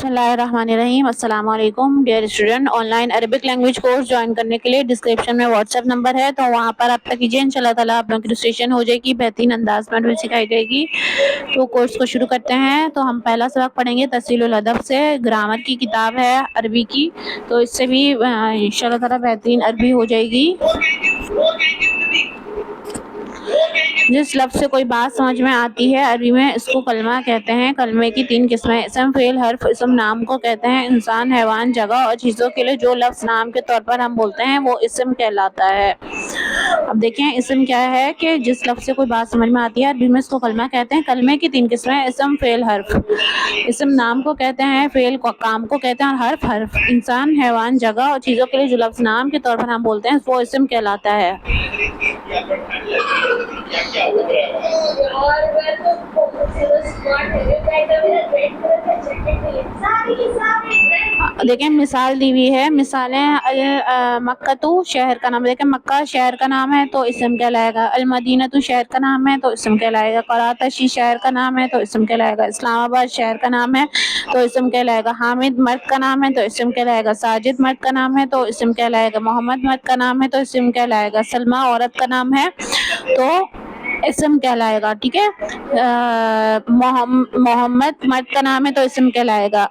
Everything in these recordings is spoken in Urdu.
بسم اللہ الرحمن الرحیم۔ السلام علیکم dear student, on line Arabic language course join کرنے کے لیے ڈسکرپشن میں واٹس ایپ نمبر ہے، تو وہاں پر رابطہ کیجیے، انشاءاللہ تعالیٰ آپ لوگوں کی رجسٹریشن ہو جائے گی، بہترین انداز میں بھی سکھائی جائے گی۔ تو کورس کو شروع کرتے ہیں۔ تو ہم پہلا سبق پڑھیں گے تسہیل الادب سے، گرامر کی کتاب ہے عربی کی، تو اس سے بھی انشاءاللہ تعالیٰ بہترین عربی ہو جائے گی۔ جس لفظ سے کوئی بات سمجھ میں آتی ہے عربی میں اس کو کلمہ کہتے ہیں۔ کلمے کی 3 قسمیں: اسم، فعل، حرف۔ اسم نام کو کہتے ہیں، انسان، حیوان، جگہ اور چیزوں کے لیے جو لفظ نام کے طور پر ہم بولتے ہیں وہ اسم کہلاتا ہے۔ اب دیکھیں اسم کیا ہے کہ جس لفظ سے کوئی بات سمجھ میں آتی ہے عربی میں اس کو کلمہ کہتے ہیں۔ کلمے کی 3 قسمیں: اسم، فعل، حرف۔ اسم نام کو کہتے ہیں، فعل کو کام کو کہتے ہیں اور حرف انسان، حیوان، جگہ اور چیزوں کے لیے جو لفظ نام کے طور پر ہم بولتے ہیں وہ اسم کہلاتا ہے۔ دیکھیں مثال دی ہوئی ہے، مثالیں: مکہ شہر کا نام، دیکھیں مکہ شہر کا نام ہے تو اسم کہلائے گا، المدینہ شہر کا نام ہے تو اسم کہلائے گا، کراچی شہر کا نام ہے تو اسم کہلائے گا، اسلام آباد شہر کا نام ہے تو اسم کہلائے گا، حامد مرد کا نام ہے تو اسم کہلائے گا، ساجد مرد کا نام ہے تو اسم کہلائے گا، محمد مرد کا نام ہے تو اسم کہلائے گا، سلمہ عورت کا نام ہے تو اسم کہلائے گا، ٹھیک ہے۔ محمد مرد کا نام ہے تو اسم کہلائے گا،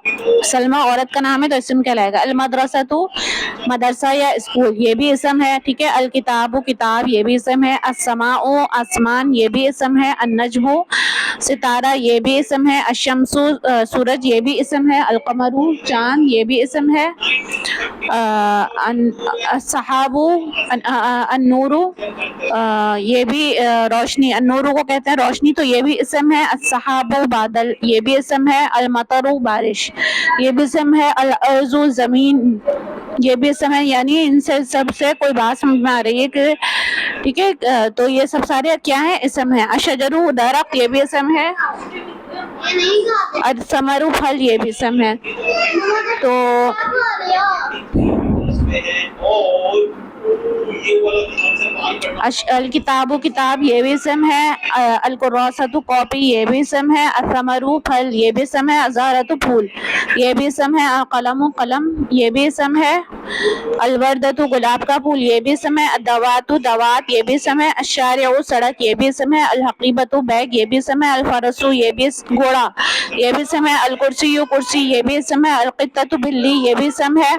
سلمہ عورت کا نام ہے تو اسم کہلائے گا۔ المدرسہ مدرسہ یا اسکول یہ بھی اسم ہے، ٹھیک ہے۔ الکتاب کتاب یہ بھی اسم ہے۔ السماء آسمان یہ بھی اسم ہے۔ النجم ستارہ یہ بھی اسم ہے۔ الشمس سورج یہ بھی اسم ہے۔ القمر چاند یہ بھی اسم ہے۔ السحاب النور یہ بھی روشنی، النور کو کہتے ہیں روشنی تو یہ بھی اسم ہے۔ السحاب بادل یہ بھی اسم ہے۔ المطر بارش یہ بھی اسم ہے۔ الارض زمین یہ بھی اسم ہے، یعنی ان سے سب سے کوئی بات سمجھ میں آ رہی ہے کہ ٹھیک ہے، تو یہ سب سارے کیا ہیں؟ اسم ہیں۔ الشجر درخت یہ بھی اسم ہے۔ الثمر پھل یہ بھی اسم ہے۔ تو الکتاب کتاب یہ بھی اسم ہے۔ الکراسۃ کاپی یہ بھی اسم ہے۔ الثمر پھل یہ بھی اسم ہے۔ الزہرۃ پھول یہ بھی اسم ہے۔ القلم قلم یہ بھی اسم ہے۔ الوردۃ گلاب کا پھول یہ بھی اسم ہے۔ الدوات دوات یہ بھی اسم ہے۔ الشارع سڑک یہ بھی اسم ہے۔ الحقیبۃ بیگ یہ بھی اسم ہے۔ الفرس یہ بھی گھوڑا یہ بھی اسم ہے۔ الکرسی کرسی یہ بھی اسم ہے۔ القطۃ بلی یہ بھی اسم ہے۔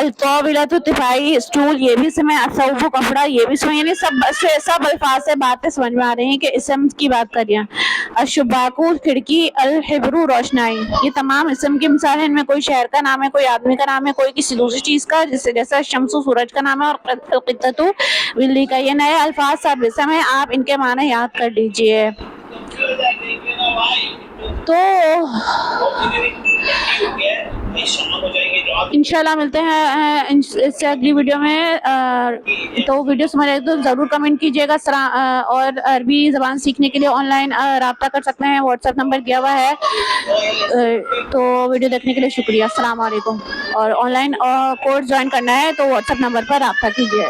الطاولۃ تفاحی اسٹول یہ بھی اسم ہے۔ الثوب کپڑا یہ بھی اسم ہے، یعنی سب الفاظ سے باتیں سمجھ میں آ رہی ہیں کہ اسم کی بات کر رہی ہیں۔ الشباک کھڑکی، الحبر روشنائی یہ تمام اسم کی مثال ہیں۔ ان میں کوئی شہر کا نام ہے، کوئی آدمی کا نام ہے، کوئی کسی دوسری چیز کا، جیسے شمس سورج کا نام ہے اور القطۃ بلی کا۔ یہ نئے الفاظ سب اسم ہیں، آپ ان کے معنی یاد کر لیجئے۔ تو انشاءاللہ ملتے ہیں اس سے اگلی ویڈیو میں۔ تو ویڈیو سمجھ آئے تو ضرور کمنٹ کیجیے گا، اور عربی زبان سیکھنے کے لیے آن لائن رابطہ کر سکتے ہیں، واٹس ایپ نمبر دیا ہوا ہے۔ تو ویڈیو دیکھنے کے لیے شکریہ، السلام علیکم۔ اور آن لائن کورس جوائن کرنا ہے تو واٹس ایپ نمبر پر رابطہ کیجیے۔